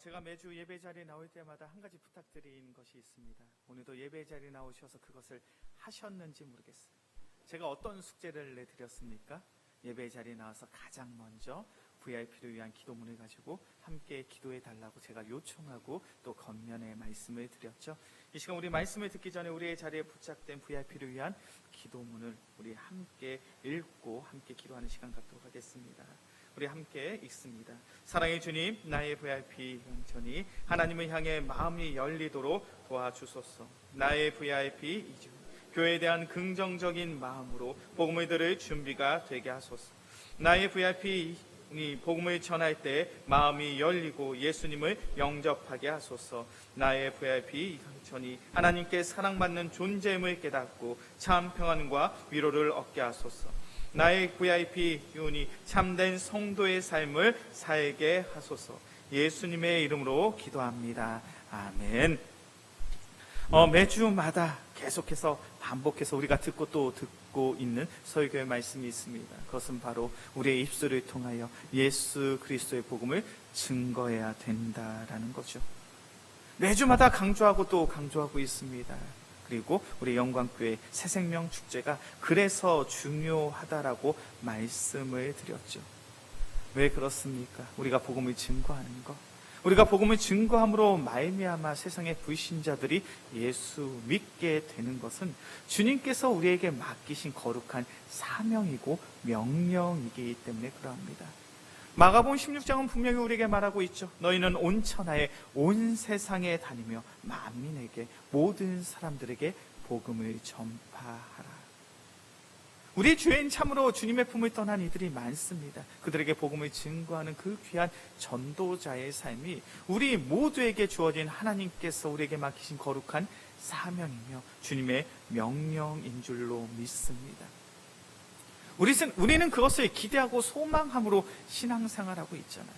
제가 매주 예배 자리에 나올 때마다 한 가지 부탁드린 것이 있습니다. 오늘도 예배 자리에 나오셔서 그것을 하셨는지 모르겠어요. 제가 어떤 숙제를 내드렸습니까? 예배 자리에 나와서 가장 먼저 VIP를 위한 기도문을 가지고 함께 기도해 달라고 제가 요청하고 또 겉면에 말씀을 드렸죠. 이 시간 우리 말씀을 듣기 전에 우리의 자리에 부착된 VIP를 위한 기도문을 우리 함께 읽고 함께 기도하는 시간 갖도록 하겠습니다. 우리 함께 읽습니다. 사랑의 주님, 나의 VIP 영전이 하나님을 향해 마음이 열리도록 도와주소서. 나의 VIP 이주 교회에 대한 긍정적인 마음으로 복음을 들을 준비가 되게 하소서. 나의 VIP 복음을 전할 때 마음이 열리고 예수님을 영접하게 하소서. 나의 VIP 영전이 하나님께 사랑받는 존재임을 깨닫고 참 평안과 위로를 얻게 하소서. 나의 VIP 유언이 참된 성도의 삶을 살게 하소서. 예수님의 이름으로 기도합니다. 아멘. 매주마다 계속해서 반복해서 우리가 듣고 또 듣고 있는 설교의 말씀이 있습니다. 그것은 바로 우리의 입술을 통하여 예수 그리스도의 복음을 증거해야 된다라는 거죠. 매주마다 강조하고 또 강조하고 있습니다. 그리고 우리 영광교회 새생명 축제가 그래서 중요하다라고 말씀을 드렸죠. 왜 그렇습니까? 우리가 복음을 증거하는 것, 우리가 복음을 증거함으로 말미암아 세상의 불신자들이 예수 믿게 되는 것은 주님께서 우리에게 맡기신 거룩한 사명이고 명령이기 때문에 그러합니다. 마가복음 16장은 분명히 우리에게 말하고 있죠. 너희는 온 천하에 온 세상에 다니며 만민에게 모든 사람들에게 복음을 전파하라. 우리 주엔 참으로 주님의 품을 떠난 이들이 많습니다. 그들에게 복음을 증거하는 그 귀한 전도자의 삶이 우리 모두에게 주어진 하나님께서 우리에게 맡기신 거룩한 사명이며 주님의 명령인 줄로 믿습니다. 우리는 그것을 기대하고 소망함으로 신앙생활하고 있잖아요.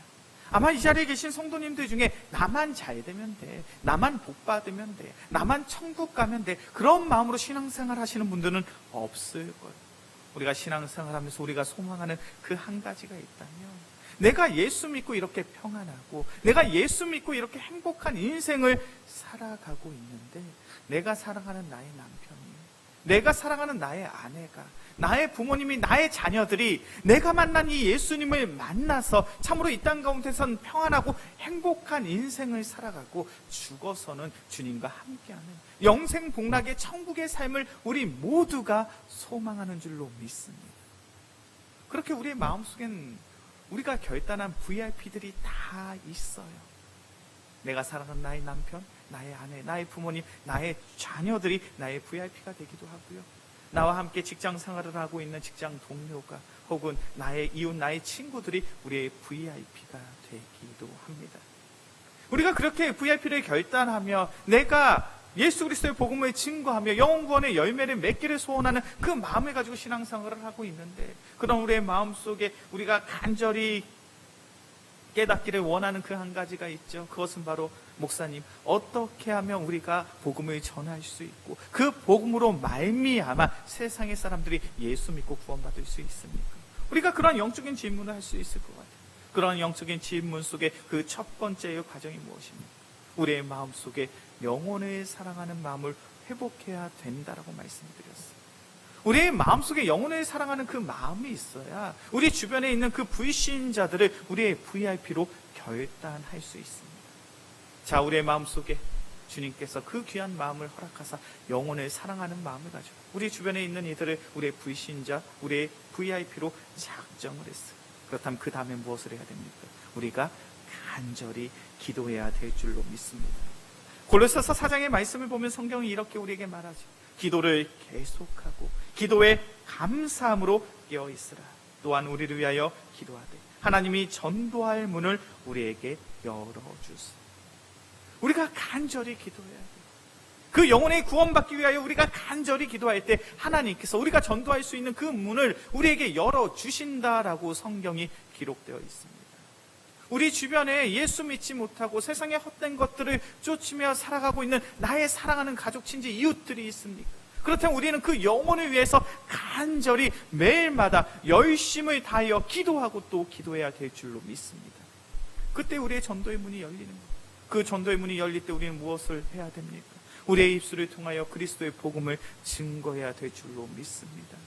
아마 이 자리에 계신 성도님들 중에 나만 잘 되면 돼, 나만 복 받으면 돼, 나만 천국 가면 돼, 그런 마음으로 신앙생활 하시는 분들은 없을 거예요. 우리가 신앙생활하면서 우리가 소망하는 그 한 가지가 있다면, 내가 예수 믿고 이렇게 평안하고 내가 예수 믿고 이렇게 행복한 인생을 살아가고 있는데 내가 사랑하는 나의 남편이, 내가 사랑하는 나의 아내가, 나의 부모님이, 나의 자녀들이 내가 만난 이 예수님을 만나서 참으로 이 땅 가운데선 평안하고 행복한 인생을 살아가고 죽어서는 주님과 함께하는 영생 복락의 천국의 삶을 우리 모두가 소망하는 줄로 믿습니다. 그렇게 우리의 마음속엔 우리가 결단한 VIP들이 다 있어요. 내가 사랑하는 나의 남편, 나의 아내, 나의 부모님, 나의 자녀들이 나의 VIP가 되기도 하고요. 나와 함께 직장 생활을 하고 있는 직장 동료가 혹은 나의 이웃, 나의 친구들이 우리의 VIP가 되기도 합니다. 우리가 그렇게 VIP를 결단하며 내가 예수 그리스도의 복음을 증거하며 영혼구원의 열매를 맺기를 소원하는 그 마음을 가지고 신앙생활을 하고 있는데, 그런 우리의 마음속에 우리가 간절히 깨닫기를 원하는 그 한 가지가 있죠. 그것은 바로 목사님, 어떻게 하면 우리가 복음을 전할 수 있고 그 복음으로 말미암아 세상의 사람들이 예수 믿고 구원받을 수 있습니까? 우리가 그런 영적인 질문을 할 수 있을 것 같아요. 그런 영적인 질문 속에 그 첫 번째의 과정이 무엇입니까? 우리의 마음속에 영혼을 사랑하는 마음을 회복해야 된다라고 말씀드렸어요. 우리의 마음속에 영혼을 사랑하는 그 마음이 있어야 우리 주변에 있는 그 불신자들을 우리의 VIP로 결단할 수 있습니다. 자, 우리의 마음속에 주님께서 그 귀한 마음을 허락하사 영혼을 사랑하는 마음을 가지고 우리 주변에 있는 이들을 우리의 불신자, 우리의 VIP로 작정을 했어요. 그렇다면 그 다음에 무엇을 해야 됩니까? 우리가 간절히 기도해야 될 줄로 믿습니다. 골로새서 4장의 말씀을 보면 성경이 이렇게 우리에게 말하죠. 기도를 계속하고 기도에 감사함으로 깨어있으라. 또한 우리를 위하여 기도하되 하나님이 전도할 문을 우리에게 열어주소서. 우리가 간절히 기도해야 돼요. 그 영혼의 구원받기 위하여 우리가 간절히 기도할 때 하나님께서 우리가 전도할 수 있는 그 문을 우리에게 열어주신다라고 성경이 기록되어 있습니다. 우리 주변에 예수 믿지 못하고 세상의 헛된 것들을 쫓으며 살아가고 있는 나의 사랑하는 가족, 친지, 이웃들이 있습니까? 그렇다면 우리는 그 영혼을 위해서 간절히 매일마다 열심을 다하여 기도하고 또 기도해야 될 줄로 믿습니다. 그때 우리의 전도의 문이 열리는 거예요. 그 전도의 문이 열릴 때 우리는 무엇을 해야 됩니까? 우리의 입술을 통하여 그리스도의 복음을 증거해야 될 줄로 믿습니다.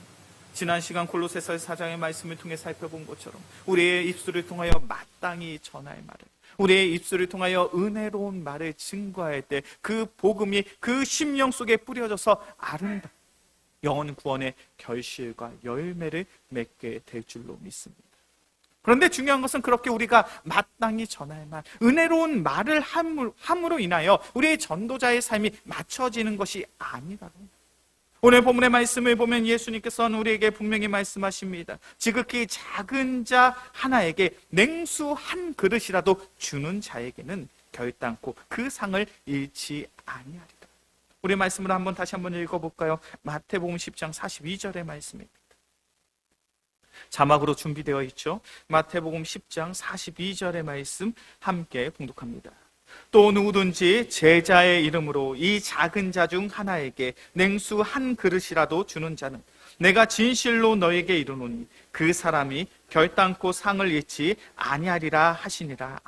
지난 시간 골로새서 4장의 말씀을 통해 살펴본 것처럼 우리의 입술을 통하여 마땅히 전할 말을, 우리의 입술을 통하여 은혜로운 말을 증거할 때 그 복음이 그 심령 속에 뿌려져서 아름다운 영혼 구원의 결실과 열매를 맺게 될 줄로 믿습니다. 그런데 중요한 것은 그렇게 우리가 마땅히 전할 말, 은혜로운 말을 함으로 인하여 우리의 전도자의 삶이 맞춰지는 것이 아니라고. 오늘 본문의 말씀을 보면 예수님께서는 우리에게 분명히 말씀하십니다. 지극히 작은 자 하나에게 냉수 한 그릇이라도 주는 자에게는 결단코 그 상을 잃지 아니하리라. 우리 말씀을 다시 한번 읽어볼까요? 마태복음 10장 42절의 말씀입니다. 자막으로 준비되어 있죠. 마태복음 10장 42절의 말씀 함께 봉독합니다. 또 누구든지 제자의 이름으로 이 작은 자 중 하나에게 냉수 한 그릇이라도 주는 자는 내가 진실로 너에게 이르노니 그 사람이 결단코 상을 잃지 아니하리라 하시니라.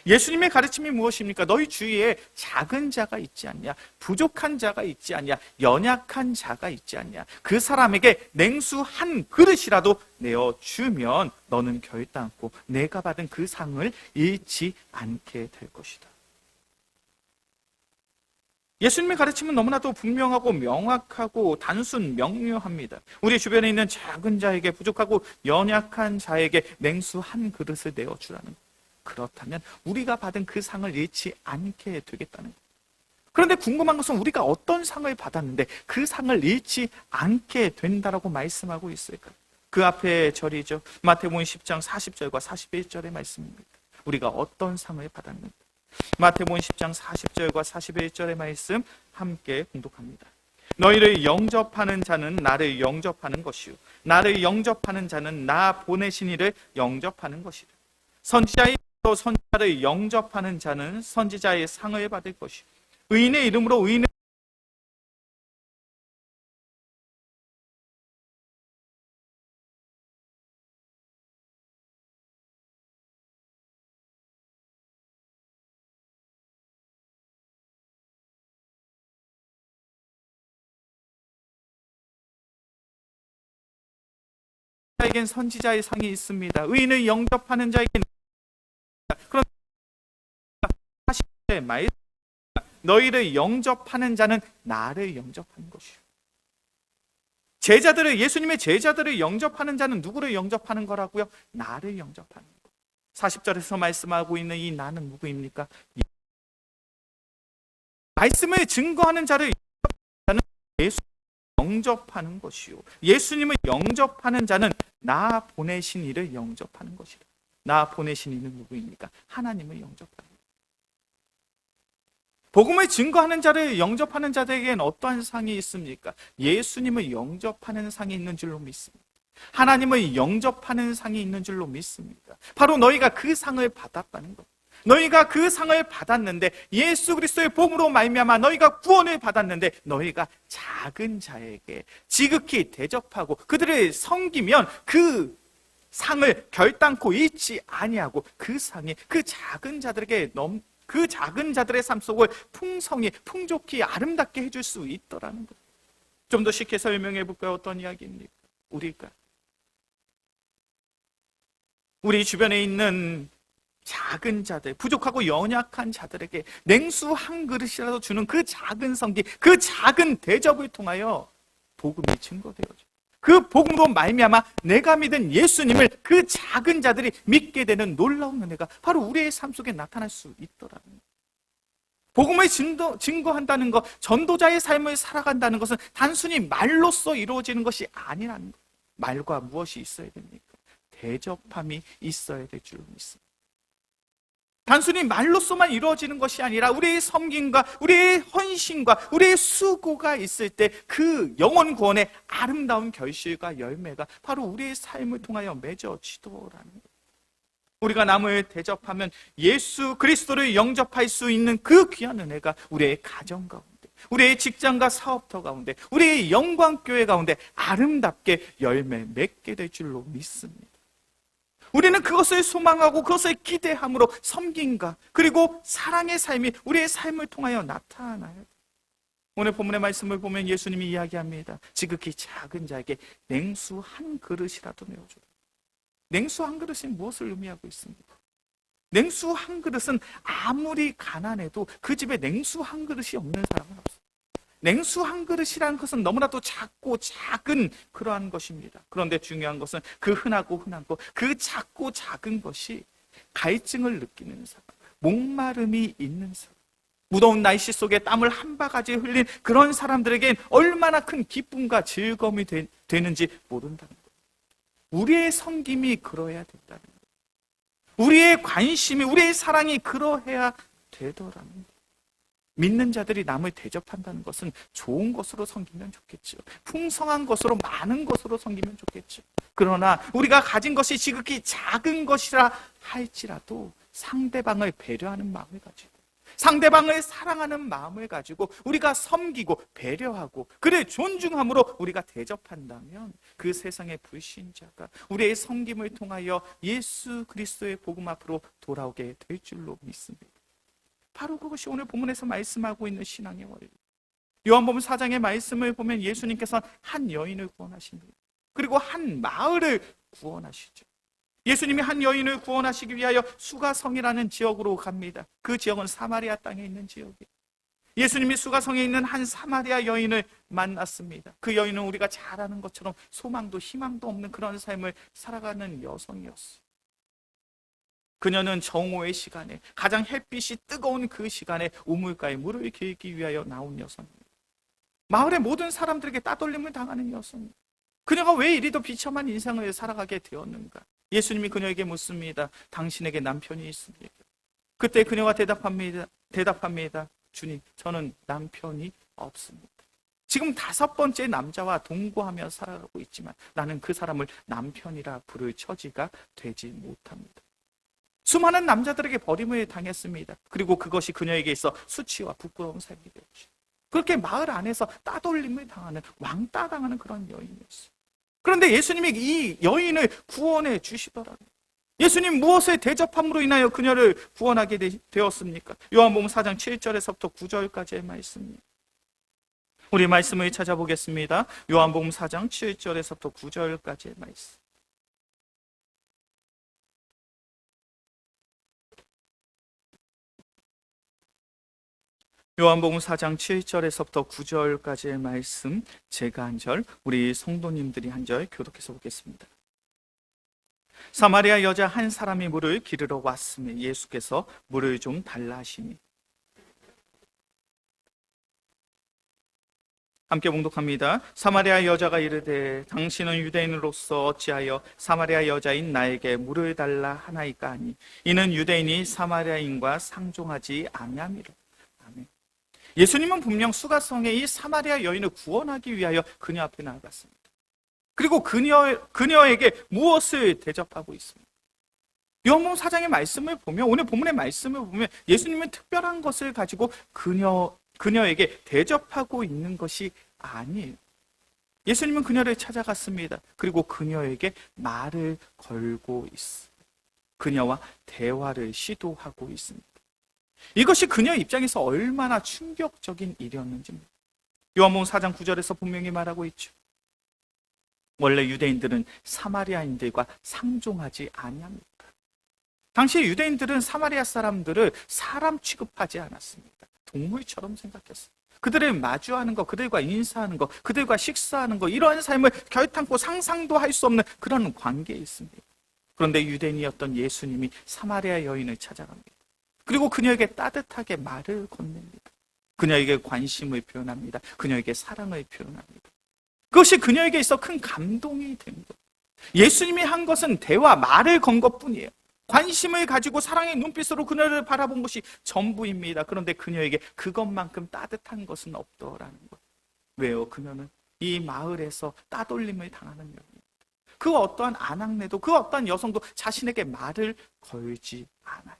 예수님의 가르침이 무엇입니까? 너희 주위에 작은 자가 있지 않냐? 부족한 자가 있지 않냐? 연약한 자가 있지 않냐? 그 사람에게 냉수 한 그릇이라도 내어주면 너는 결단코 내가 받은 그 상을 잃지 않게 될 것이다. 예수님의 가르침은 너무나도 분명하고 명확하고 단순 명료합니다. 우리 주변에 있는 작은 자에게, 부족하고 연약한 자에게 냉수 한 그릇을 내어주라는 것. 그렇다면 우리가 받은 그 상을 잃지 않게 되겠다는 것. 그런데 궁금한 것은 우리가 어떤 상을 받았는데 그 상을 잃지 않게 된다라고 말씀하고 있을까요? 그 앞에 절이죠. 마태복음 10장 40절과 41절의 말씀입니다. 우리가 어떤 상을 받았는가? 마태복음 10장 40절과 41절의 말씀 함께 공독합니다. 너희를 영접하는 자는 나를 영접하는 것이요 나를 영접하는 자는 나 보내신 이를 영접하는 것이라. 선지자의 또 선지자를 영접하는 자는 선지자의 상을 받을 것이요 의인의 이름으로 의인의 자에겐 선지자의 상이 있습니다. 의인을 영접하는 자에겐 그런 말 너희를 영접하는 자는 나를 영접하는 것이요. 제자들을, 예수님의 제자들을 영접하는 자는 누구를 영접하는 거라고요? 나를 영접하는 것. 40절에서 말씀하고 있는 이 나는 누구입니까? 말씀을 증거하는 자를 예수 영접하는 것이요 예수님을 영접하는 자는 나 보내신 이를 영접하는 것이라. 나 보내신 이는 누구입니까? 하나님을 영접하는 것. 복음을 증거하는 자를 영접하는 자들에게는 어떠한 상이 있습니까? 예수님을 영접하는 상이 있는 줄로 믿습니다. 하나님을 영접하는 상이 있는 줄로 믿습니다. 바로 너희가 그 상을 받았다는 것. 너희가 그 상을 받았는데 예수 그리스도의 복음으로 말미암아 너희가 구원을 받았는데 너희가 작은 자에게 지극히 대접하고 그들을 섬기면 그 상을 결단코 잃지 아니하고 그 상이 그 작은 자들에게 그 작은 자들의 삶 속을 풍성히 풍족히 아름답게 해줄 수 있더라는 것. 좀 더 쉽게 설명해 볼까요? 어떤 이야기입니까? 우리 주변에 있는 작은 자들, 부족하고 연약한 자들에게 냉수 한 그릇이라도 주는 그 작은 성기, 그 작은 대접을 통하여 복음이 증거되어져. 그 복음으로 말미암아 내가 믿은 예수님을 그 작은 자들이 믿게 되는 놀라운 은혜가 바로 우리의 삶 속에 나타날 수 있더라는 거예요. 복음을 증거한다는 것, 전도자의 삶을 살아간다는 것은 단순히 말로써 이루어지는 것이 아니라는 거예요. 말과 무엇이 있어야 됩니까? 대접함이 있어야 될 줄 믿습니다. 단순히 말로서만 이루어지는 것이 아니라 우리의 섬김과 우리의 헌신과 우리의 수고가 있을 때 그 영혼 구원의 아름다운 결실과 열매가 바로 우리의 삶을 통하여 맺어지더라는 거예요. 우리가 남을 대접하면 예수 그리스도를 영접할 수 있는 그 귀한 은혜가 우리의 가정 가운데, 우리의 직장과 사업터 가운데, 우리의 영광교회 가운데 아름답게 열매 맺게 될 줄로 믿습니다. 우리는 그것을 소망하고 그것을 기대함으로 섬김과 그리고 사랑의 삶이 우리의 삶을 통하여 나타나요. 오늘 본문의 말씀을 보면 예수님이 이야기합니다. 지극히 작은 자에게 냉수 한 그릇이라도 내어줘. 냉수 한 그릇이 무엇을 의미하고 있습니까? 냉수 한 그릇은 아무리 가난해도 그 집에 냉수 한 그릇이 없는 사람은 없어요. 냉수 한 그릇이라는 것은 너무나도 작고 작은 그러한 것입니다. 그런데 중요한 것은 그 흔하고 흔한 것, 그 작고 작은 것이 갈증을 느끼는 사람, 목마름이 있는 사람, 무더운 날씨 속에 땀을 한 바가지 흘린 그런 사람들에겐 얼마나 큰 기쁨과 즐거움이 되는지 모른다는 거예요. 우리의 섬김이 그러해야 된다는 거예요. 우리의 관심이, 우리의 사랑이 그러해야 되더라는 거예요. 믿는 자들이 남을 대접한다는 것은 좋은 것으로 섬기면 좋겠죠. 풍성한 것으로, 많은 것으로 섬기면 좋겠죠. 그러나 우리가 가진 것이 지극히 작은 것이라 할지라도 상대방을 배려하는 마음을 가지고, 상대방을 사랑하는 마음을 가지고 우리가 섬기고 배려하고 그를 존중함으로 우리가 대접한다면 그 세상의 불신자가 우리의 섬김을 통하여 예수 그리스도의 복음 앞으로 돌아오게 될 줄로 믿습니다. 바로 그것이 오늘 본문에서 말씀하고 있는 신앙의 원리. 요한복음 4장의 말씀을 보면 예수님께서 한 여인을 구원하십니다. 그리고 한 마을을 구원하시죠. 예수님이 한 여인을 구원하시기 위하여 수가성이라는 지역으로 갑니다. 그 지역은 사마리아 땅에 있는 지역이에요. 예수님이 수가성에 있는 한 사마리아 여인을 만났습니다. 그 여인은 우리가 잘 아는 것처럼 소망도 희망도 없는 그런 삶을 살아가는 여성이었어요. 그녀는 정오의 시간에, 가장 햇빛이 뜨거운 그 시간에 우물가에 물을 길기 위하여 나온 여성입니다. 마을의 모든 사람들에게 따돌림을 당하는 여성입니다. 그녀가 왜 이리도 비참한 인생을 살아가게 되었는가? 예수님이 그녀에게 묻습니다. 당신에게 남편이 있습니까? 그때 그녀가 대답합니다. 주님, 저는 남편이 없습니다. 지금 5번째 남자와 동거하며 살아가고 있지만 나는 그 사람을 남편이라 부를 처지가 되지 못합니다. 수많은 남자들에게 버림을 당했습니다. 그리고 그것이 그녀에게 있어 수치와 부끄러운 삶이 되었죠. 그렇게 마을 안에서 따돌림을 당하는, 왕따 당하는 그런 여인이었어요. 그런데 예수님이 이 여인을 구원해 주시더라고요. 예수님 무엇을 대접함으로 인하여 그녀를 구원하게 되었습니까? 요한복음 4장 7절에서부터 9절까지의 말씀입니다. 우리 말씀을 찾아보겠습니다. 요한복음 4장 7절에서부터 9절까지의 말씀. 요한복음 4장 7절에서부터 9절까지의 말씀, 제가 한 절, 우리 성도님들이 한 절 교독해서 보겠습니다. 사마리아 여자 한 사람이 물을 기르러 왔으며 예수께서 물을 좀 달라 하시니. 함께 봉독합니다. 사마리아 여자가 이르되 당신은 유대인으로서 어찌하여 사마리아 여자인 나에게 물을 달라 하나이까 하니 이는 유대인이 사마리아인과 상종하지 아니함이라. 아멘. 예수님은 분명 수가성의 이 사마리아 여인을 구원하기 위하여 그녀 앞에 나아갔습니다. 그리고 그녀에게 무엇을 대접하고 있습니까? 요한복음 4장의 말씀을 보면, 오늘 본문의 말씀을 보면 예수님은 특별한 것을 가지고 그녀에게 대접하고 있는 것이 아니에요. 예수님은 그녀를 찾아갔습니다. 그리고 그녀에게 말을 걸고 있습니다. 그녀와 대화를 시도하고 있습니다. 이것이 그녀의 입장에서 얼마나 충격적인 일이었는지 요한복음 4장 9절에서 분명히 말하고 있죠. 원래 유대인들은 사마리아인들과 상종하지 아니합니다. 당시 유대인들은 사마리아 사람들을 사람 취급하지 않았습니다. 동물처럼 생각했어요. 그들을 마주하는 것, 그들과 인사하는 것, 그들과 식사하는 것, 이러한 삶을 결탄코 상상도 할 수 없는 그런 관계에 있습니다. 그런데 유대인이었던 예수님이 사마리아 여인을 찾아갑니다. 그리고 그녀에게 따뜻하게 말을 건넵니다. 그녀에게 관심을 표현합니다. 그녀에게 사랑을 표현합니다. 그것이 그녀에게 있어 큰 감동이 됩니다. 예수님이 한 것은 대화, 말을 건 것뿐이에요. 관심을 가지고 사랑의 눈빛으로 그녀를 바라본 것이 전부입니다. 그런데 그녀에게 그것만큼 따뜻한 것은 없더라는 것. 왜요? 그녀는 이 마을에서 따돌림을 당하는 여인입니다. 그 어떠한 아낙네도, 그 어떠한 여성도 자신에게 말을 걸지 않아요.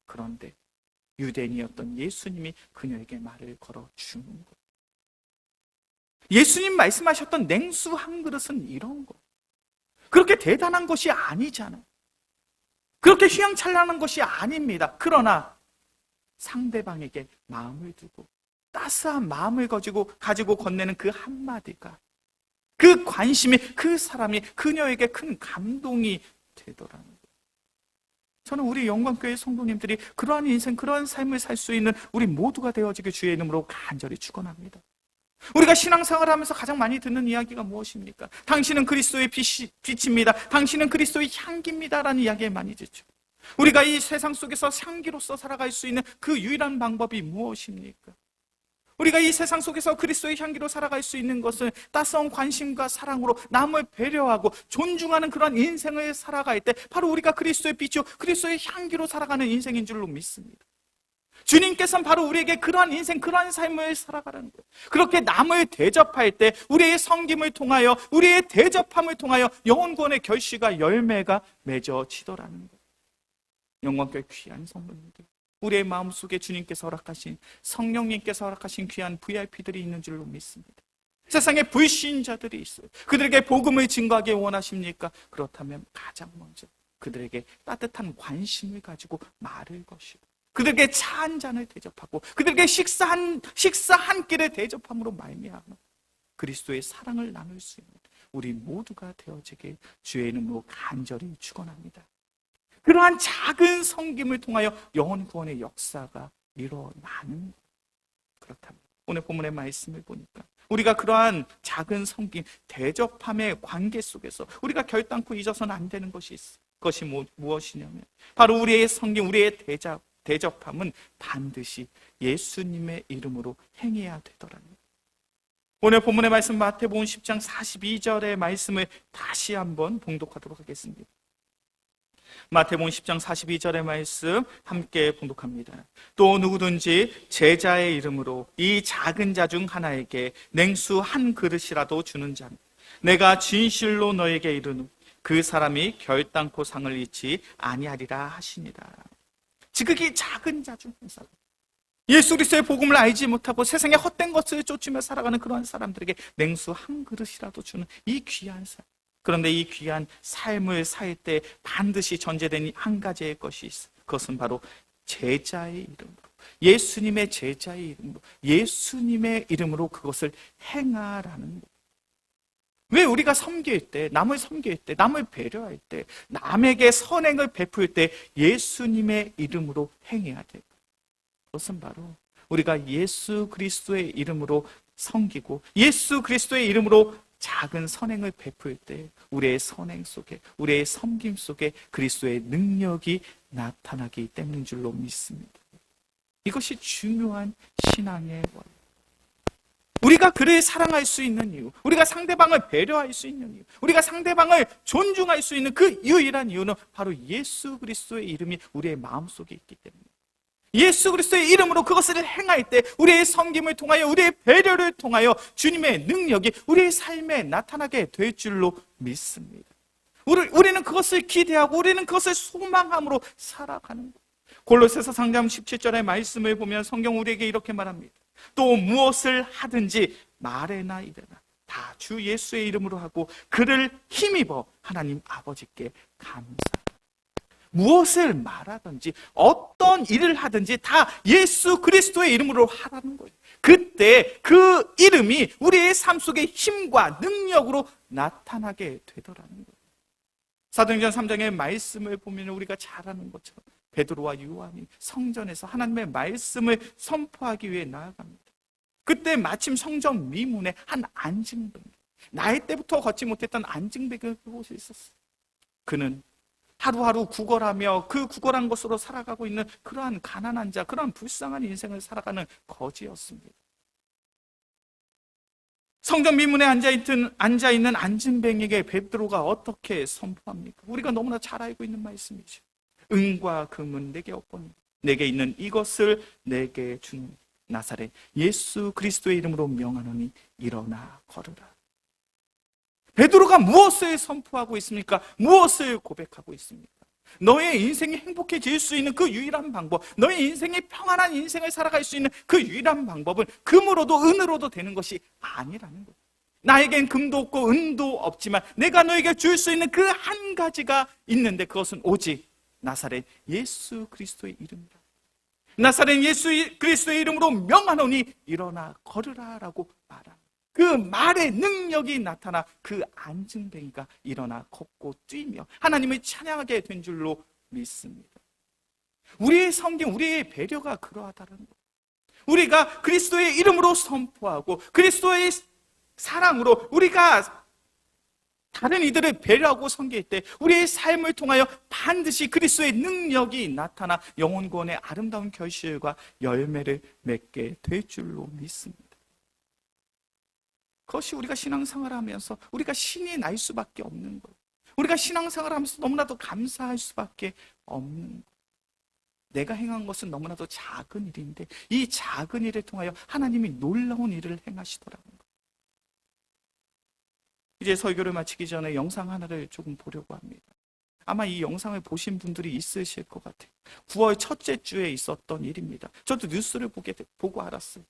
그런데 유대인이었던 예수님이 그녀에게 말을 걸어주는 것. 예수님 말씀하셨던 냉수 한 그릇은 이런 것. 그렇게 대단한 것이 아니잖아요. 그렇게 휘황찬란한 것이 아닙니다. 그러나 상대방에게 마음을 두고 따스한 마음을 가지고 건네는 그 한마디가, 그 관심이 그 사람이 그녀에게 큰 감동이 되더라는 거예요. 저는 우리 영광교회 성도님들이 그러한 인생, 그러한 삶을 살 수 있는 우리 모두가 되어지길 주의 이름으로 간절히 축원합니다. 우리가 신앙생활을 하면서 가장 많이 듣는 이야기가 무엇입니까? 당신은 그리스도의 빛입니다. 당신은 그리스도의 향기입니다. 라는 이야기를 많이 듣죠. 우리가 이 세상 속에서 향기로서 살아갈 수 있는 그 유일한 방법이 무엇입니까? 우리가 이 세상 속에서 그리스도의 향기로 살아갈 수 있는 것은 따스한 관심과 사랑으로 남을 배려하고 존중하는 그런 인생을 살아갈 때 바로 우리가 그리스도의 빛이요 그리스도의 향기로 살아가는 인생인 줄로 믿습니다. 주님께서는 바로 우리에게 그러한 인생, 그러한 삶을 살아가라는 거예요. 그렇게 남을 대접할 때 우리의 섬김을 통하여, 우리의 대접함을 통하여 영혼구원의 결실과 열매가 맺어지더라는 거예요. 영광교회 귀한 성도님들, 우리의 마음속에 주님께서 허락하신, 성령님께서 허락하신 귀한 VIP들이 있는 줄로 믿습니다. 세상에 불신자들이 있어요. 그들에게 복음을 증거하기 원하십니까? 그렇다면 가장 먼저 그들에게 따뜻한 관심을 가지고 말을 것이고, 그들에게 차 한 잔을 대접하고, 그들에게 식사 한 끼를 대접함으로 말미암아 그리스도의 사랑을 나눌 수 있는 우리 모두가 되어지길 주의 이름으로 간절히 축원합니다. 그러한 작은 섬김을 통하여 영혼 구원의 역사가 일어나는, 그렇다면 오늘 본문의 말씀을 보니까 우리가 그러한 작은 섬김, 대접함의 관계 속에서 우리가 결단코 잊어서는 안 되는 것이 있어요. 그것이 무엇이냐면 바로 우리의 섬김, 우리의 대접함은 반드시 예수님의 이름으로 행해야 되더라는 거예요. 오늘 본문의 말씀 마태복음 10장 42절의 말씀을 다시 한번 봉독하도록 하겠습니다. 마태복음 10장 42절의 말씀 함께 봉독합니다. 또 누구든지 제자의 이름으로 이 작은 자 중 하나에게 냉수 한 그릇이라도 주는 자는 내가 진실로 너에게 이르노니 그 사람이 결단코 상을 잃지 아니하리라 하시니라. 지극히 작은 자 중 한 사람, 예수 그리스도의 복음을 알지 못하고 세상의 헛된 것을 쫓으며 살아가는 그러한 사람들에게 냉수 한 그릇이라도 주는 이 귀한 삶. 그런데 이 귀한 삶을 살 때 반드시 전제된 한 가지의 것이 있어요. 그것은 바로 제자의 이름으로, 예수님의 제자의 이름으로, 예수님의 이름으로 그것을 행하라는 거예요. 왜 우리가 섬길 때, 남을 섬길 때, 남을 배려할 때, 남에게 선행을 베풀 때 예수님의 이름으로 행해야 돼요? 그것은 바로 우리가 예수 그리스도의 이름으로 섬기고 예수 그리스도의 이름으로 작은 선행을 베풀 때 우리의 선행 속에, 우리의 섬김 속에 그리스도의 능력이 나타나기 때문인 줄로 믿습니다. 이것이 중요한 신앙의 원리. 우리가 그를 사랑할 수 있는 이유, 우리가 상대방을 배려할 수 있는 이유, 우리가 상대방을 존중할 수 있는 그 유일한 이유는 바로 예수 그리스도의 이름이 우리의 마음속에 있기 때문입니다. 예수 그리스도의 이름으로 그것을 행할 때 우리의 섬김을 통하여, 우리의 배려를 통하여 주님의 능력이 우리의 삶에 나타나게 될 줄로 믿습니다. 우리는 그것을 기대하고 우리는 그것을 소망함으로 살아가는 거예요. 골로새서 3장 17절의 말씀을 보면 성경 우리에게 이렇게 말합니다. 또 무엇을 하든지 말에나 이래나 다 주 예수의 이름으로 하고 그를 힘입어 하나님 아버지께 감사합니다. 무엇을 말하든지 어떤 일을 하든지 다 예수 그리스도의 이름으로 하라는 거예요. 그때 그 이름이 우리의 삶 속에 힘과 능력으로 나타나게 되더라는 거예요. 사도행전 3장의 말씀을 보면 우리가 잘 아는 것처럼 베드로와 요한이 성전에서 하나님의 말씀을 선포하기 위해 나아갑니다. 그때 마침 성전 미문에 한 안증뱅이, 나이 때부터 걷지 못했던 안증뱅이가 그곳에 있었어요. 그는 하루하루 구걸하며 그 구걸한 것으로 살아가고 있는 그러한 가난한 자, 그러한 불쌍한 인생을 살아가는 거지였습니다. 성전 미문에 앉아있는 안증뱅이에게 베드로가 어떻게 선포합니까? 우리가 너무나 잘 알고 있는 말씀이죠. 은과 금은 내게 없거니 내게 있는 이것을 내게 준 나사렛 예수 그리스도의 이름으로 명하노니 일어나 걸으라. 베드로가 무엇을 선포하고 있습니까? 무엇을 고백하고 있습니까? 너의 인생이 행복해질 수 있는 그 유일한 방법, 너의 인생이 평안한 인생을 살아갈 수 있는 그 유일한 방법은 금으로도 은으로도 되는 것이 아니라는 거예요. 나에겐 금도 없고 은도 없지만 내가 너에게 줄 수 있는 그 한 가지가 있는데 그것은 오직 나사렛 예수 그리스도의 이름이라. 나사렛 예수 그리스도의 이름으로 명하노니 일어나 걸으라 라고 말합니다. 그 말의 능력이 나타나 그 안증뱅이가 일어나 걷고 뛰며 하나님을 찬양하게 된 줄로 믿습니다. 우리의 성경, 우리의 배려가 그러하다는 것. 우리가 그리스도의 이름으로 선포하고 그리스도의 사랑으로 우리가 다른 이들을 배려하고 섬길 때 우리의 삶을 통하여 반드시 그리스도의 능력이 나타나 영혼 구원의 아름다운 결실과 열매를 맺게 될 줄로 믿습니다. 그것이 우리가 신앙생활을 하면서 우리가 신이 날 수밖에 없는 거예요. 우리가 신앙생활을 하면서 너무나도 감사할 수밖에 없는 거예요. 내가 행한 것은 너무나도 작은 일인데 이 작은 일을 통하여 하나님이 놀라운 일을 행하시더라는 거예요. 이제 설교를 마치기 전에 영상 하나를 조금 보려고 합니다. 아마 이 영상을 보신 분들이 있으실 것 같아요. 9월 첫째 주에 있었던 일입니다. 저도 뉴스를 보고 알았어요.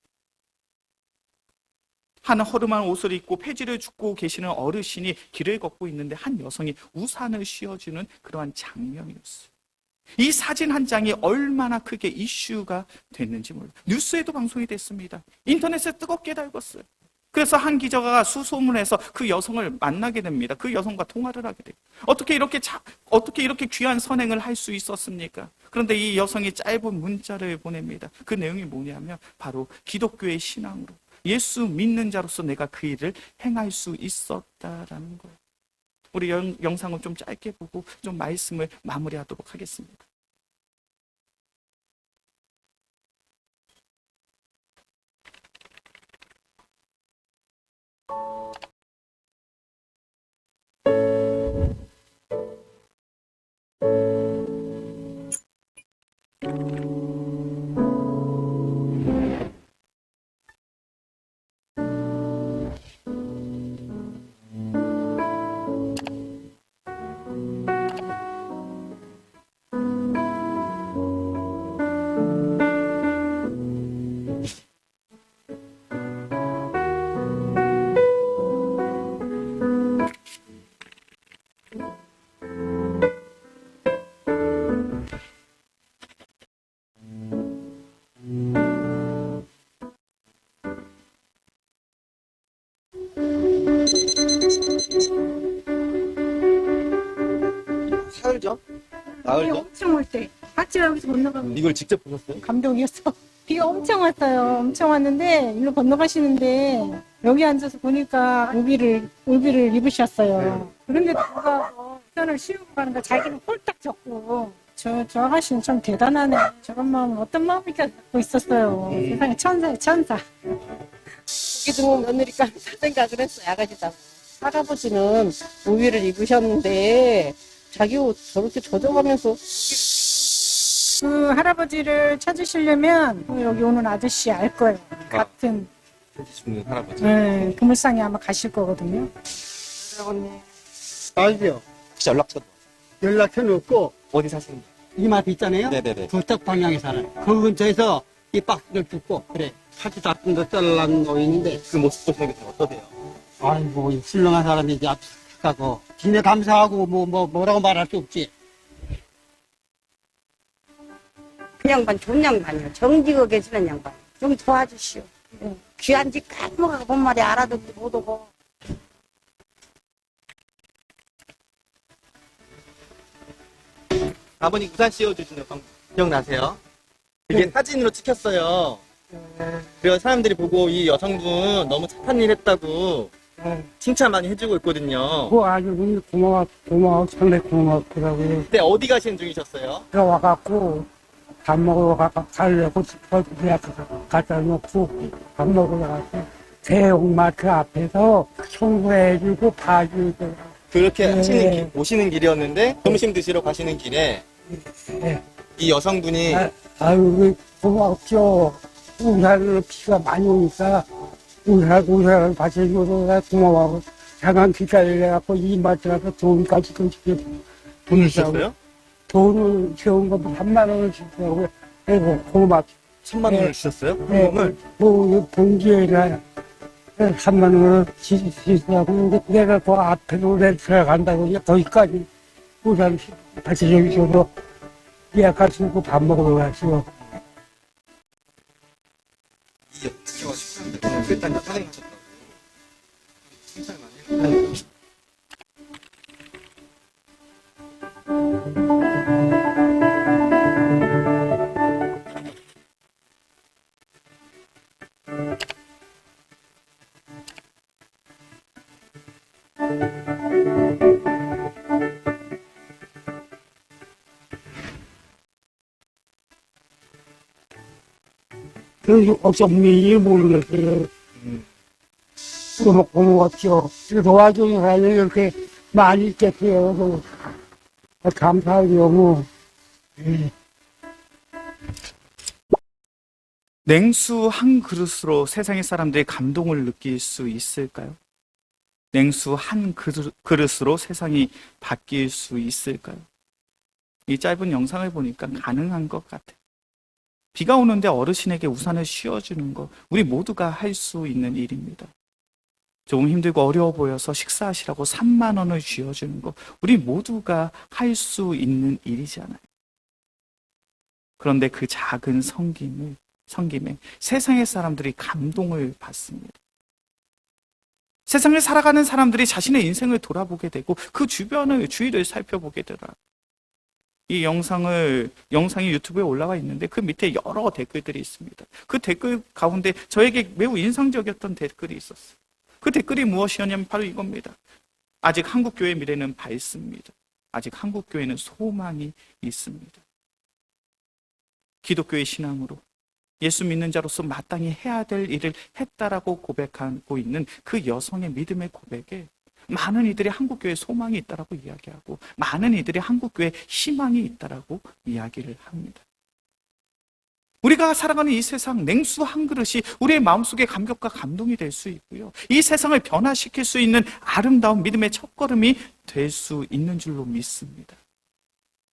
한 허름한 옷을 입고 폐지를 줍고 계시는 어르신이 길을 걷고 있는데 한 여성이 우산을 씌워주는 그러한 장면이었어요. 이 사진 한 장이 얼마나 크게 이슈가 됐는지 몰라요. 뉴스에도 방송이 됐습니다. 인터넷에 뜨겁게 달궜어요. 그래서 한 기자가 수소문해서 그 여성을 만나게 됩니다. 그 여성과 통화를 하게 돼요. 어떻게 이렇게 귀한 선행을 할 수 있었습니까? 그런데 이 여성이 짧은 문자를 보냅니다. 그 내용이 뭐냐면 바로 기독교의 신앙으로 예수 믿는 자로서 내가 그 일을 행할 수 있었다라는 거예요. 우리 영상을 좀 짧게 보고 좀 말씀을 마무리하도록 하겠습니다. 사흘죠? 비 나흘죠? 엄청 올 때 같이 여기서 건너가고 이걸 직접 보셨어요? 감동이었어. 비가 엄청 왔어요. 엄청 왔는데 일로 건너가시는데 여기 앉아서 보니까 우비를 입으셨어요. 그런데 누가 우산을 씌우고 가는데 자기는 홀딱 젖고 저 아가씨는 좀 대단하네. 저런 마음은 어떤 마음일까 갖고 있었어요. 세상에 천사예요, 천사. 고기 드문 며느리가 생각을 했어요. 아가씨다. 할아버지는 우비를 입으셨는데 자기 옷 저렇게 젖어가면서 그 할아버지를 찾으시려면 여기 오는 아저씨 알 거예요. 같은 죽는 할아버지. 네, 그물상에 아마 가실 거거든요. 알죠. 혹시 연락처도 연락처는 없고 어디 사시는지? 이마트 있잖아요. 네네네. 북쪽 방향에 살아요. 그 근처에서 이 박스를 뜯고 그래 파티 같은 거 썰라는 거 있는데 그 모습 보시는 게 어떠세요? 아이고 이 훌륭한 사람이지 압착하고 지네 감사하고 뭐라고 말할 수 없지. 그 양반 좋은 양반이요. 정직하게 계시는 양반. 좀 도와주시오. 귀한 집 까먹어가 본 말이 알아듣지 못하고. 아버님 우산 씌워주시는 방 기억나세요? 이게 사진으로 찍혔어요. 그래서 사람들이 보고 이 여성분 너무 착한 일 했다고 칭찬 많이 해주고 있거든요. 그 아주 고마워, 상당히 고맙더라고요. 그때 어디 가시는 중이셨어요? 그 와갖고, 밥 먹으러 가려고 갖다 놓고, 밥 먹으러 가서, 대형마트 앞에서 청소해주고 봐주고, 그렇게 네. 하시는 오시는 길이었는데 점심 드시러 가시는 길에 네. 이 여성분이 아유, 고맙죠. 우산으로 비가 많이 오니까, 우산을 받쳐줘서 고마워하고, 잠깐 기다려갖고, 이마트 가서 돈까지 좀 돈을 주셨어요? 돈을 세운 거 3만 원을 주더라고요. 그래서 고맙죠. 3만 원을 네. 주셨어요? 네, 현금을? 봉지에다 3만 원을 주시더라고요. 내가 그 앞에로 들어간다고 거기까지 우산 받쳐줘서 예약할 수 있고 밥 먹으러 가시오. 이 어떻게 식사인데 일단 고생하셨다고 칭찬 많이 해요. 그 없었니 모르겠어요. 그거 고마웠죠. 그 도와주는 사람이 이렇게 많이 있겠어요. 감사해요. 뭐. 냉수 한 그릇으로 세상의 사람들이 감동을 느낄 수 있을까요? 냉수 한 그릇으로 세상이 바뀔 수 있을까요? 이 짧은 영상을 보니까 가능한 것 같아요. 비가 오는데 어르신에게 우산을 씌워주는 거, 우리 모두가 할 수 있는 일입니다. 조금 힘들고 어려워 보여서 식사하시라고 3만 원을 쥐어주는 거, 우리 모두가 할 수 있는 일이잖아요. 그런데 그 작은 섬김에 세상의 사람들이 감동을 받습니다. 세상을 살아가는 사람들이 자신의 인생을 돌아보게 되고 그 주위를 살펴보게 되더라고요. 이 영상이 유튜브에 올라와 있는데 그 밑에 여러 댓글들이 있습니다. 그 댓글 가운데 저에게 매우 인상적이었던 댓글이 있었어요. 그 댓글이 무엇이었냐면 바로 이겁니다. 아직 한국교회의 미래는 밝습니다. 아직 한국교회는 소망이 있습니다. 기독교의 신앙으로 예수 믿는 자로서 마땅히 해야 될 일을 했다라고 고백하고 있는 그 여성의 믿음의 고백에 많은 이들이 한국교회에 소망이 있다라고 이야기하고 많은 이들이 한국교회에 희망이 있다라고 이야기를 합니다. 우리가 살아가는 이 세상 냉수 한 그릇이 우리의 마음속에 감격과 감동이 될 수 있고요. 이 세상을 변화시킬 수 있는 아름다운 믿음의 첫걸음이 될 수 있는 줄로 믿습니다.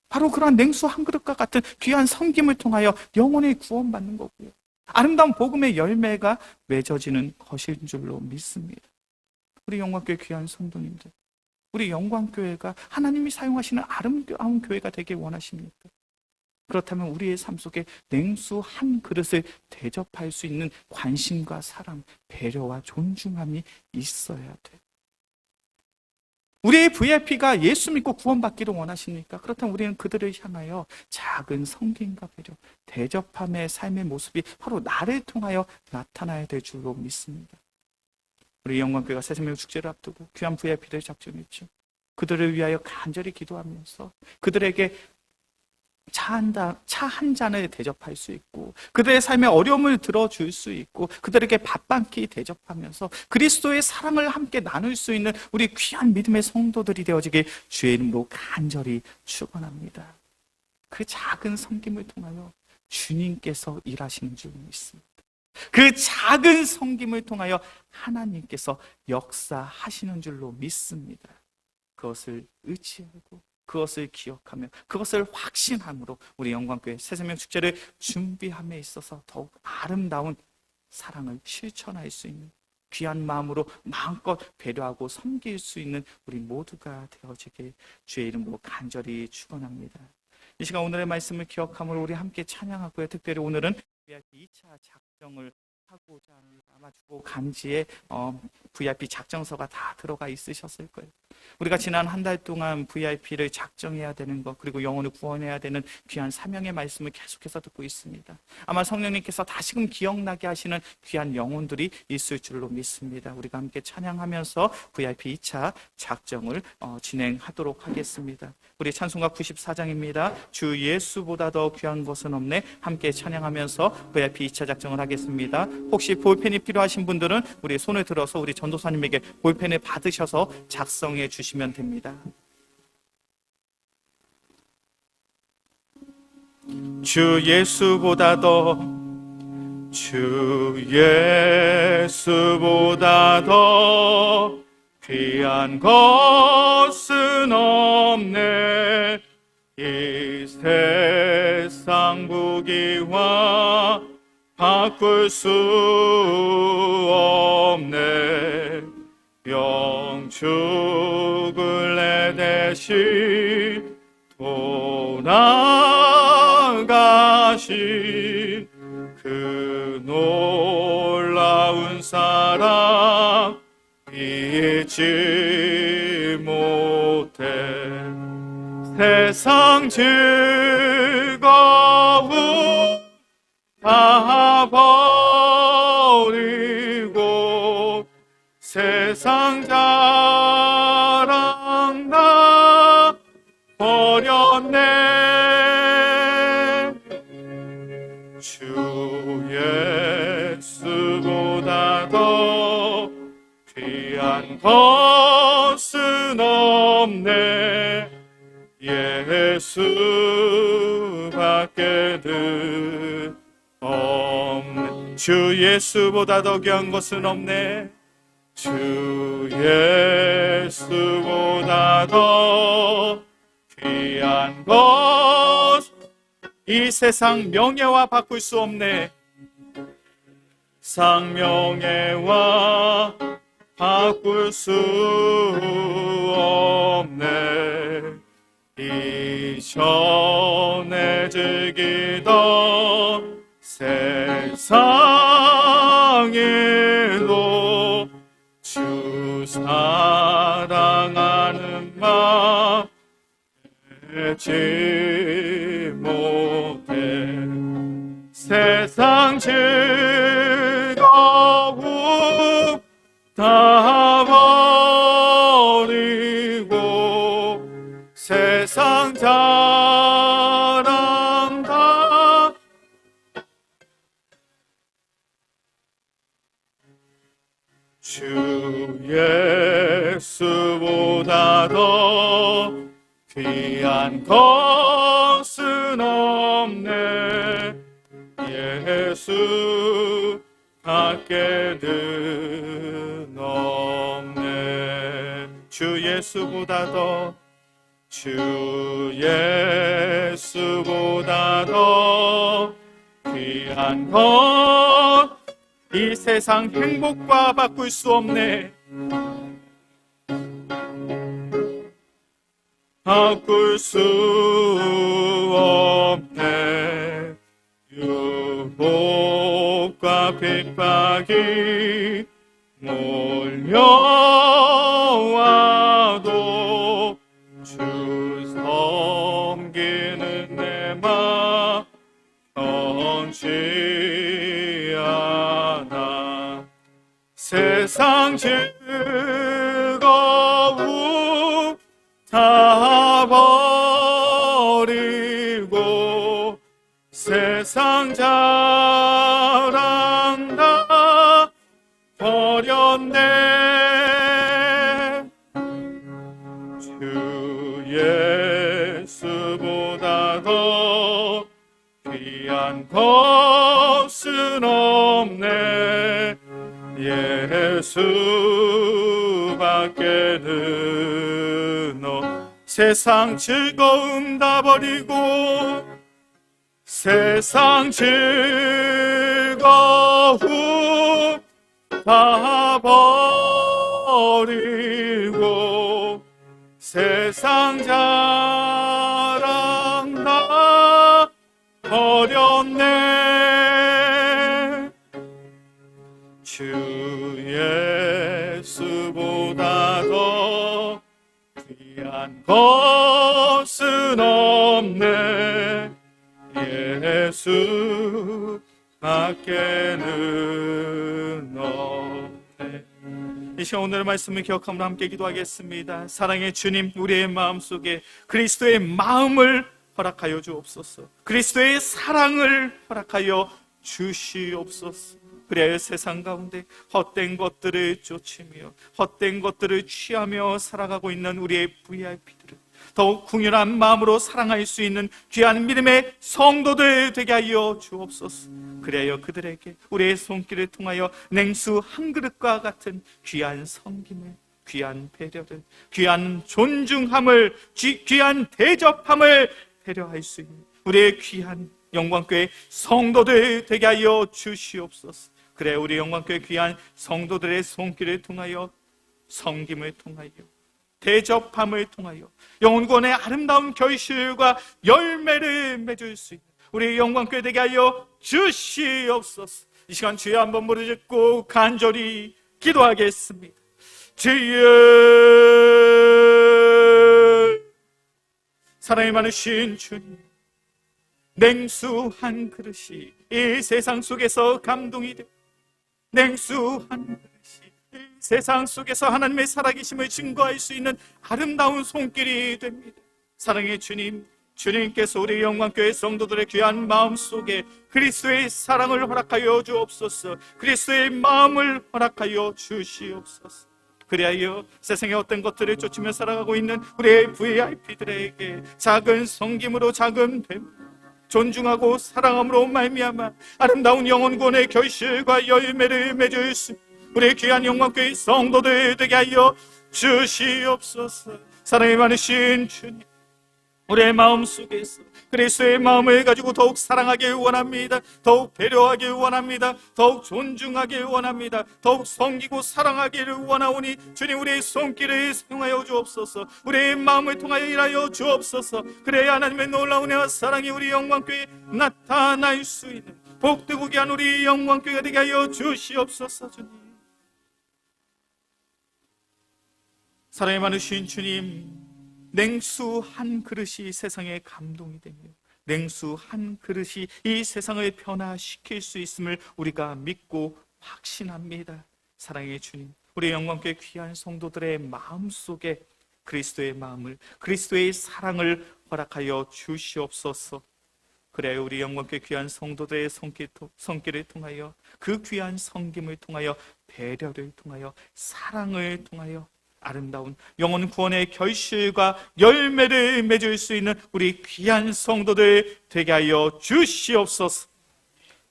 바로 그러한 냉수 한 그릇과 같은 귀한 섬김을 통하여 영혼이 구원받는 거고요. 아름다운 복음의 열매가 맺어지는 것인 줄로 믿습니다. 우리 영광교회 귀한 성도님들, 우리 영광교회가 하나님이 사용하시는 아름다운 교회가 되길 원하십니까? 그렇다면 우리의 삶 속에 냉수 한 그릇을 대접할 수 있는 관심과 사랑, 배려와 존중함이 있어야 돼요. 우리의 VIP가 예수 믿고 구원받기를 원하십니까? 그렇다면 우리는 그들을 향하여 작은 섬김과 배려, 대접함의 삶의 모습이 바로 나를 통하여 나타나야 될 줄로 믿습니다. 우리 영광교회가 새생명 축제를 앞두고 귀한 VIP를 작정했죠. 그들을 위하여 간절히 기도하면서 그들에게 차 한 잔을 대접할 수 있고 그들의 삶의 어려움을 들어줄 수 있고 그들에게 밥 한 끼 대접하면서 그리스도의 사랑을 함께 나눌 수 있는 우리 귀한 믿음의 성도들이 되어지길 주의 이름으로 간절히 축원합니다. 그 작은 섬김을 통하여 주님께서 일하시는 줄 믿습니다. 그 작은 섬김을 통하여 하나님께서 역사하시는 줄로 믿습니다. 그것을 의지하고 그것을 기억하며 그것을 확신함으로 우리 영광교회 새생명 축제를 준비함에 있어서 더욱 아름다운 사랑을 실천할 수 있는 귀한 마음으로 마음껏 배려하고 섬길 수 있는 우리 모두가 되어지길 주의 이름으로 간절히 축원합니다. 이 시간 오늘의 말씀을 기억함으로 우리 함께 찬양하고요. 특별히 오늘은 VIP 2차 작정을 하고자 하는 아마 주고 간지에 VIP 작정서가 다 들어가 있으셨을 거예요. 우리가 지난 한 달 동안 VIP를 작정해야 되는 것 그리고 영혼을 구원해야 되는 귀한 사명의 말씀을 계속해서 듣고 있습니다. 아마 성령님께서 다시금 기억나게 하시는 귀한 영혼들이 있을 줄로 믿습니다. 우리가 함께 찬양하면서 VIP 2차 작정을 진행하도록 하겠습니다. 우리 찬송가 94장입니다. 주 예수보다 더 귀한 것은 없네. 함께 찬양하면서 VIP 2차 작정을 하겠습니다. 혹시 볼펜이 필요하신 분들은 우리 손을 들어서 우리 전도사님에게 볼펜을 받으셔서 작성해 주시면 됩니다. 주 예수보다 더 귀한 것은 없네. 이 세상 부귀와 바꿀 수 없네. 영축을 내 대신 돌아 하신 그 놀라운 사랑 잊지 못해. 세상 즐거움 다 버리고 세상 자랑 다 버렸네. 주 예수보다 더 귀한 것은 없네. 예수밖에는 없네. 주 예수보다 더 귀한 것은 없네. 주 예수보다 더 귀한 것, 이 세상 명예와 바꿀 수 없네. 상명예와 바꿀 수 없네. 이전에 즐기던 세상에도 주 사랑하는 마음 잊지 못해. 세상 즐거움 다 버리고 세상 자랑 다 주 예수보다 더 귀한 것은 없네. 예수 밖에는 없네. 주 예수보다 더, 주 예수보다 더 귀한 것, 이 세상 행복과 바꿀 수 없네. 바꿀 수 없네. 유혹과 핍박이 몰려와도 주 섬기는 내 맘 변치 않아. 세상 즐거움 다 버리고 세상 자랑 다 버렸네. 주 예수보다 더 귀한 것은 없네. 예수밖에는 없네. 세상 즐거움 다 버리고 세상 즐거움 다 버리고 세상 자랑 다 버렸네. 주 예수보다 더 귀한 것은 없네. 예수 밖에는 없네. 이 시간 오늘의 말씀을 기억하며 함께 기도하겠습니다. 사랑의 주님, 우리의 마음속에 그리스도의 마음을 허락하여 주옵소서. 그리스도의 사랑을 허락하여 주시옵소서. 그래야 세상 가운데 헛된 것들을 쫓으며 헛된 것들을 취하며 살아가고 있는 우리의 VIP들을 더욱 궁휼한 마음으로 사랑할 수 있는 귀한 믿음의 성도들 되게 하여 주옵소서. 그래야 그들에게 우리의 손길을 통하여 냉수 한 그릇과 같은 귀한 섬김을, 귀한 배려를, 귀한 존중함을, 귀한 대접함을 배려할 수 있는 우리의 귀한 영광교회 성도들 되게 하여 주시옵소서. 그래 우리 영광교회 귀한 성도들의 손길을 통하여, 섬김을 통하여, 대접함을 통하여 영혼구원의 아름다운 결실과 열매를 맺을 수 있는 우리 영광교회 되게 하여 주시옵소서. 이 시간 주여 한번 부르짖고 간절히 기도하겠습니다. 주여, 사랑이 많으신 주님, 냉수 한 그릇이 이 세상 속에서 감동이 되고, 냉수 한 그릇이 이 세상 속에서 하나님의 살아계심을 증거할 수 있는 아름다운 손길이 됩니다. 사랑의 주님, 주님께서 우리 영광교회 성도들의 귀한 마음 속에 그리스도의 사랑을 허락하여 주옵소서. 그리스도의 마음을 허락하여 주시옵소서. 그리하여 세상의 어떤 것들을 쫓으며 살아가고 있는 우리의 VIP들에게 작은 섬김으로, 작은 뱀, 존중하고 사랑함으로 말미암아 아름다운 영혼 구원의 결실과 열매를 맺을 수 우리의 귀한 영광교회 성도들 되게 하여 주시옵소서. 사랑이 많으신 주님, 우리의 마음 속에서 그리스도의 마음을 가지고 더욱 사랑하길 원합니다. 더욱 배려하길 원합니다. 더욱 존중하길 원합니다. 더욱 섬기고 사랑하기를 원하오니 주님, 우리의 손길을 사용하여 주옵소서. 우리의 마음을 통하여 일하여 주옵소서. 그래야 하나님의 놀라운 은혜와 사랑이 우리 영광교회에 나타날 수 있는 복되고 귀한 우리 영광교회가 되게 하여 주시옵소서. 주님, 사랑이 많으신 주님, 냉수 한 그릇이 세상에 감동이 되며 냉수 한 그릇이 이 세상을 변화시킬 수 있음을 우리가 믿고 확신합니다. 사랑의 주님, 우리 영광교회 귀한 성도들의 마음속에 그리스도의 마음을, 그리스도의 사랑을 허락하여 주시옵소서. 그래야 우리 영광교회 귀한 성도들의 손길을 통하여, 그 귀한 섬김을 통하여, 배려를 통하여, 사랑을 통하여 아름다운 영혼 구원의 결실과 열매를 맺을 수 있는 우리 귀한 성도들 되게 하여 주시옵소서.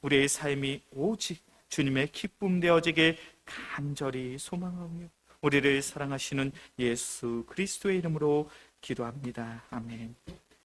우리의 삶이 오직 주님의 기쁨 되어지길 간절히 소망하며 우리를 사랑하시는 예수 그리스도의 이름으로 기도합니다. 아멘.